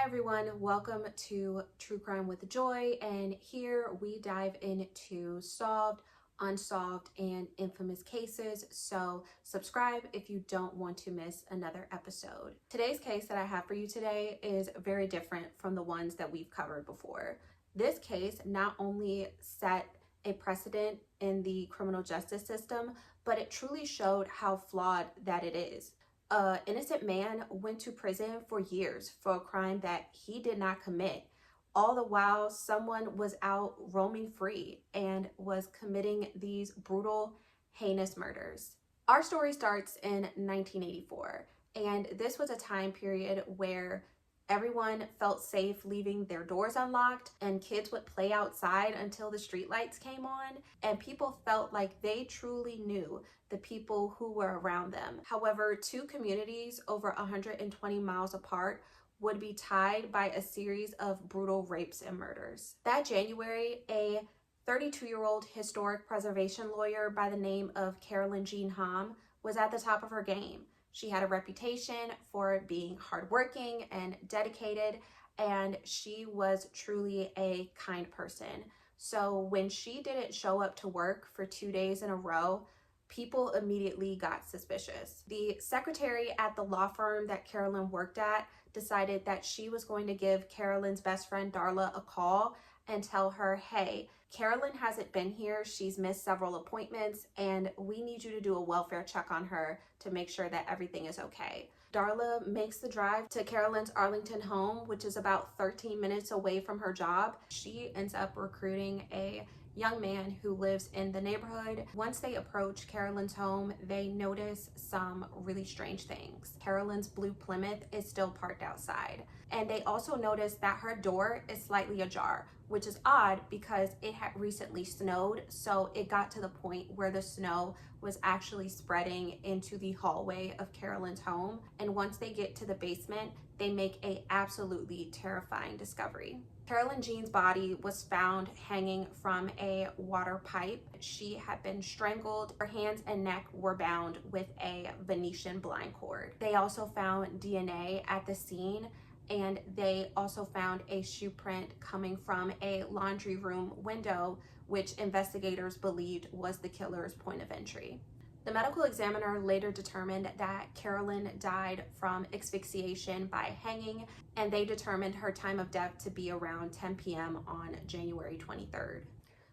everyone, welcome to True Crime with Joy, and here we dive into solved, unsolved, and infamous cases. So subscribe if you don't want to miss another episode. Today's case that I have for you today is very different from the ones that we've covered before. This case not only set a precedent in the criminal justice system, but it truly showed how flawed that it is. An innocent man went to prison for years for a crime that he did not commit. All the while, someone was out roaming free and was committing these brutal, heinous murders. Our story starts in 1984, and this was a time period where everyone felt safe leaving their doors unlocked, and kids would play outside until the streetlights came on, and people felt like they truly knew the people who were around them. However, two communities over 120 miles apart would be tied by a series of brutal rapes and murders. That January, a 32-year-old historic preservation lawyer by the name of Carolyn Jean Hom was at the top of her game. She had a reputation for being hardworking and dedicated, and she was truly a kind person. So when she didn't show up to work for 2 days in a row, people immediately got suspicious. The secretary at the law firm that Carolyn worked at decided that she was going to give Carolyn's best friend Darla a call and tell her, hey, Carolyn hasn't been here. She's missed several appointments, and we need you to do a welfare check on her to make sure that everything is okay. Darla makes the drive to Carolyn's Arlington home, which is about 13 minutes away from her job. She ends up recruiting a young man who lives in the neighborhood. Once they approach Carolyn's home, they notice some really strange things. Carolyn's blue Plymouth is still parked outside. And they also notice that her door is slightly ajar, which is odd because it had recently snowed. So it got to the point where the snow was actually spreading into the hallway of Carolyn's home. And once they get to the basement, they make a absolutely terrifying discovery. Carolyn Jean's body was found hanging from a water pipe. She had been strangled. Her hands and neck were bound with a Venetian blind cord. They also found DNA at the scene, and they also found a shoe print coming from a laundry room window, which investigators believed was the killer's point of entry. The medical examiner later determined that Carolyn died from asphyxiation by hanging, and they determined her time of death to be around 10 p.m. on January 23rd.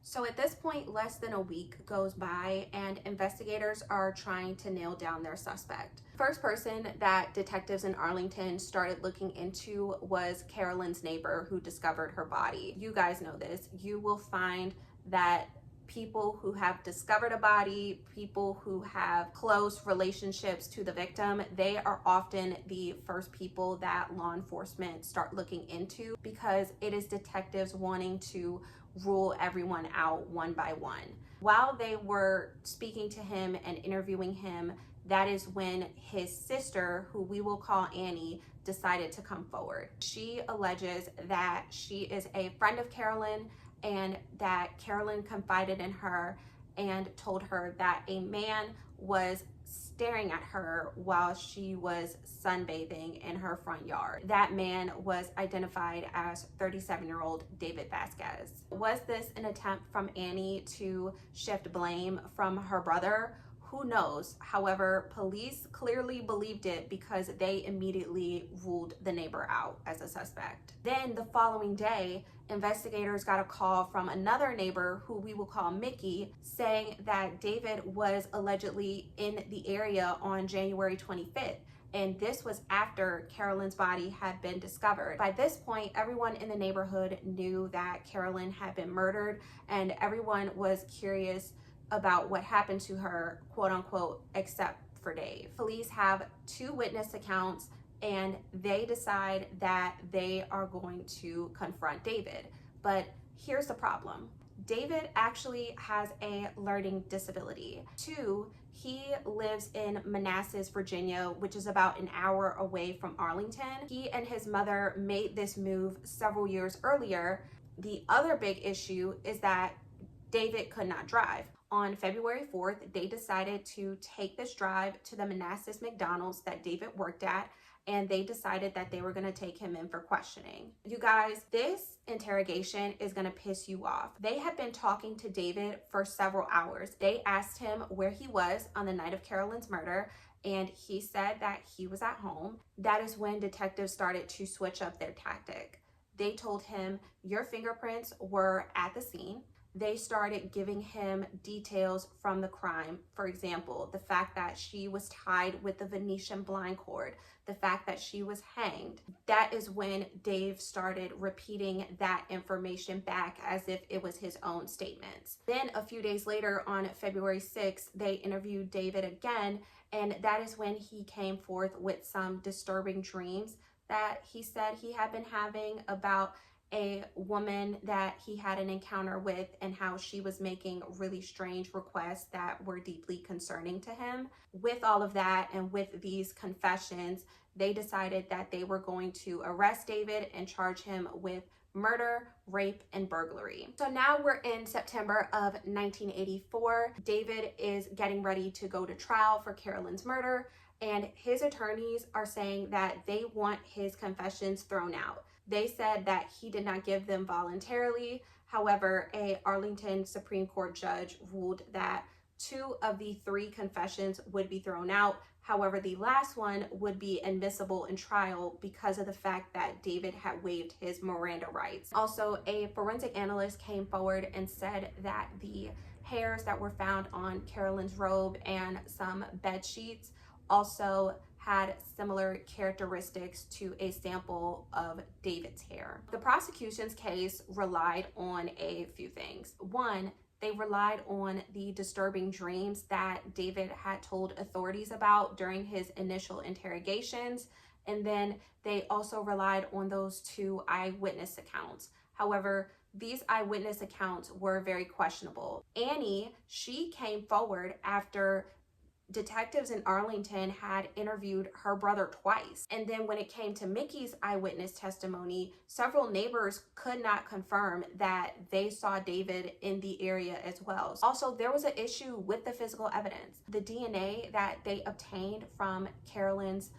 So at this point, less than a week goes by, and investigators are trying to nail down their suspect. First person that detectives in Arlington started looking into was Carolyn's neighbor who discovered her body. You guys know this. You will find that people who have discovered a body, people who have close relationships to the victim, they are often the first people that law enforcement start looking into because it is detectives wanting to rule everyone out one by one. While they were speaking to him and interviewing him, that is when his sister, who we will call Annie, decided to come forward. She alleges that she is a friend of Carolyn and that Carolyn confided in her and told her that a man was staring at her while she was sunbathing in her front yard. That man was identified as 37-year-old David Vasquez. Was this an attempt from Annie to shift blame from her brother? Who knows? However, police clearly believed it because they immediately ruled the neighbor out as a suspect. Then the following day, investigators got a call from another neighbor who we will call Mickey, saying that David was allegedly in the area on January 25th. And this was after Carolyn's body had been discovered. By this point, everyone in the neighborhood knew that Carolyn had been murdered, and everyone was curious about what happened to her, quote unquote, except for Dave. Police have two witness accounts, and they decide that they are going to confront David. But here's the problem. David actually has a learning disability. Two, he lives in Manassas, Virginia, which is about an hour away from Arlington. He and his mother made this move several years earlier. The other big issue is that David could not drive. On February 4th, they decided to take this drive to the Manassas McDonald's that David worked at, and they decided that they were going to take him in for questioning. You guys, this interrogation is going to piss you off. They had been talking to David for several hours. They asked him where he was on the night of Carolyn's murder, and he said that he was at home. That is when detectives started to switch up their tactic. They told him, your fingerprints were at the scene. They started giving him details from the crime. For example, the fact that she was tied with the Venetian blind cord, the fact that she was hanged. That is when Dave started repeating that information back as if it was his own statements. Then a few days later, on February 6th, they interviewed David again, and that is when he came forth with some disturbing dreams that he said he had been having about a woman that he had an encounter with and how she was making really strange requests that were deeply concerning to him. With all of that and with these confessions, they decided that they were going to arrest David and charge him with murder, rape, and burglary. So now we're in September of 1984. David is getting ready to go to trial for Carolyn's murder, and his attorneys are saying that they want his confessions thrown out. They said that he did not give them voluntarily. However, a Arlington Supreme Court judge ruled that 2 of the 3 confessions would be thrown out. However, the last one would be admissible in trial because of the fact that David had waived his Miranda rights. Also, a forensic analyst came forward and said that the hairs that were found on Carolyn's robe and some bed sheets also had similar characteristics to a sample of David's hair. The prosecution's case relied on a few things. One, they relied on the disturbing dreams that David had told authorities about during his initial interrogations. And then they also relied on those 2 eyewitness accounts. However, these eyewitness accounts were very questionable. Annie, she came forward after detectives in Arlington had interviewed her brother twice. And then when it came to Mickey's eyewitness testimony, several neighbors could not confirm that they saw David in the area as well. Also, there was an issue with the physical evidence. The DNA that they obtained from Carolyn's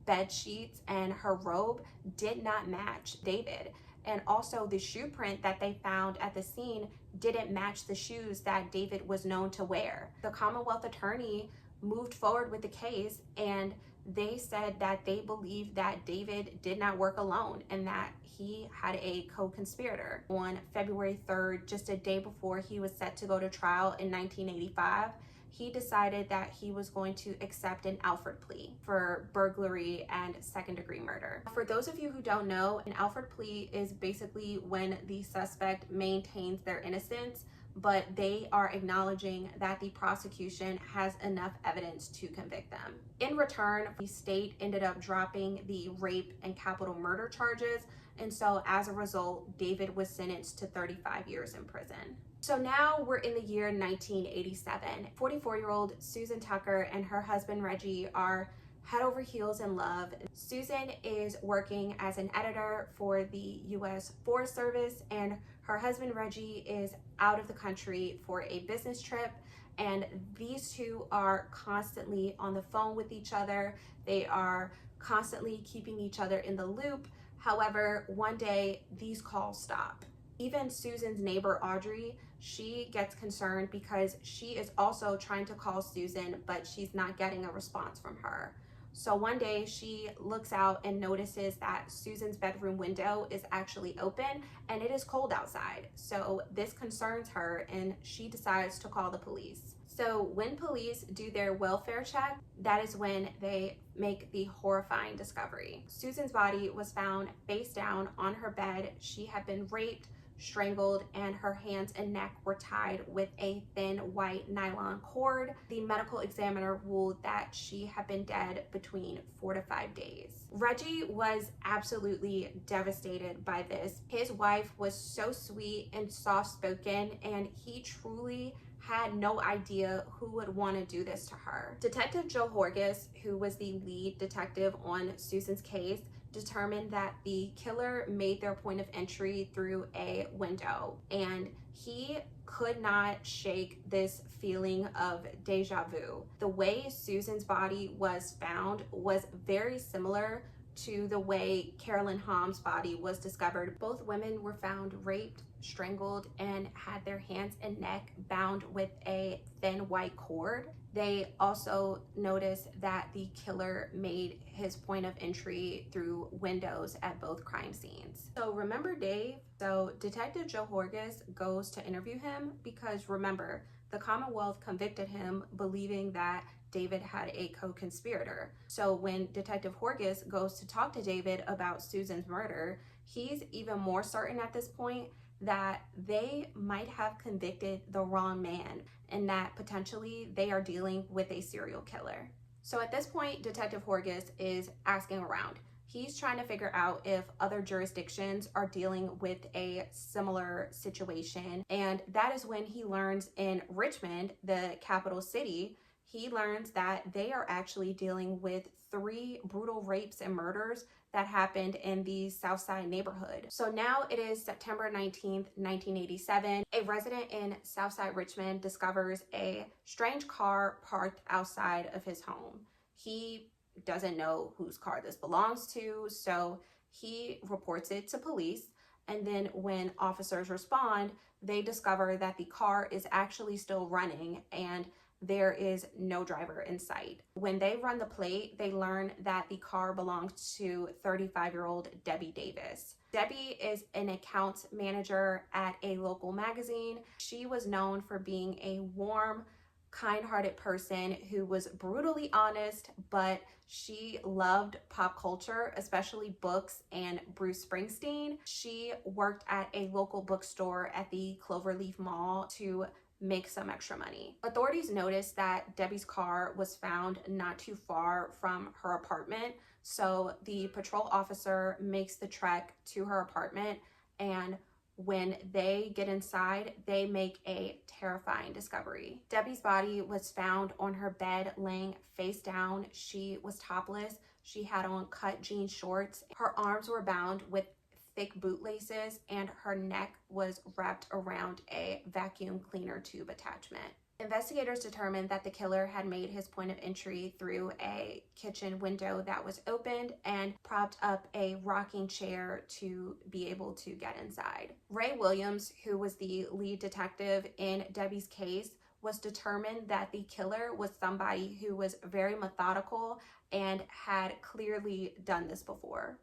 bed sheets and her robe did not match David. And also the shoe print that they found at the scene didn't match the shoes that David was known to wear. The Commonwealth attorney moved forward with the case, and they said that they believed that David did not work alone and that he had a co-conspirator. On February 3rd, just a day before he was set to go to trial in 1985, he decided that he was going to accept an Alford plea for burglary and second-degree murder. For those of you who don't know, an Alford plea is basically when the suspect maintains their innocence, but they are acknowledging that the prosecution has enough evidence to convict them. In return, the state ended up dropping the rape and capital murder charges, and so as a result, David was sentenced to 35 years in prison. So now we're in the year 1987. 44-year-old Susan Tucker and her husband Reggie are head over heels in love. Susan is working as an editor for the U.S. Forest Service, and her husband Reggie is out of the country for a business trip, and these 2 are constantly on the phone with each other. They are constantly keeping each other in the loop. However, one day these calls stop. Even Susan's neighbor Audrey, she gets concerned because she is also trying to call Susan, but she's not getting a response from her. So one day she looks out and notices that Susan's bedroom window is actually open and it is cold outside. So this concerns her and she decides to call the police. So when police do their welfare check, that is when they make the horrifying discovery. Susan's body was found face down on her bed. She had been raped, strangled, and her hands and neck were tied with a thin white nylon cord. The medical examiner ruled that she had been dead between 4 to 5 days. Reggie was absolutely devastated by this. His wife was so sweet and soft-spoken, and he truly had no idea who would want to do this to her. Detective Joe Horgus, who was the lead detective on Susan's case, determined that the killer made their point of entry through a window, and he could not shake this feeling of deja vu. The way Susan's body was found was very similar to the way Carolyn Hamm's body was discovered. Both women were found raped, strangled, and had their hands and neck bound with a thin white cord. They also noticed that the killer made his point of entry through windows at both crime scenes. So remember Dave? So Detective Joe Horgus goes to interview him because remember, the Commonwealth convicted him believing that David had a co-conspirator. So when Detective Horgus goes to talk to David about Susan's murder, he's even more certain at this point that they might have convicted the wrong man and that potentially they are dealing with a serial killer. So at this point, Detective Horgus is asking around. He's trying to figure out if other jurisdictions are dealing with a similar situation. And that is when he learns in Richmond, the capital city, he learns that they are actually dealing with 3 brutal rapes and murders that happened in the Southside neighborhood. So now it is September 19th, 1987. A resident in Southside Richmond discovers a strange car parked outside of his home. He doesn't know whose car this belongs to, so he reports it to police. And then when officers respond, they discover that the car is actually still running and there is no driver in sight. When they run the plate, they learn that the car belongs to 35-year-old Debbie Davis. Debbie is an accounts manager at a local magazine. She was known for being a warm, kind-hearted person who was brutally honest, but she loved pop culture, especially books and Bruce Springsteen. She worked at a local bookstore at the Cloverleaf Mall to make some extra money. Authorities noticed that Debbie's car was found not too far from her apartment, so the patrol officer makes the trek to her apartment, and when they get inside, they make a terrifying discovery. Debbie's body was found on her bed laying face down. She was topless. She had on cut jean shorts. Her arms were bound with thick bootlaces, and her neck was wrapped around a vacuum cleaner tube attachment. Investigators determined that the killer had made his point of entry through a kitchen window that was opened and propped up a rocking chair to be able to get inside. Ray Williams, who was the lead detective in Debbie's case, was determined that the killer was somebody who was very methodical and had clearly done this before.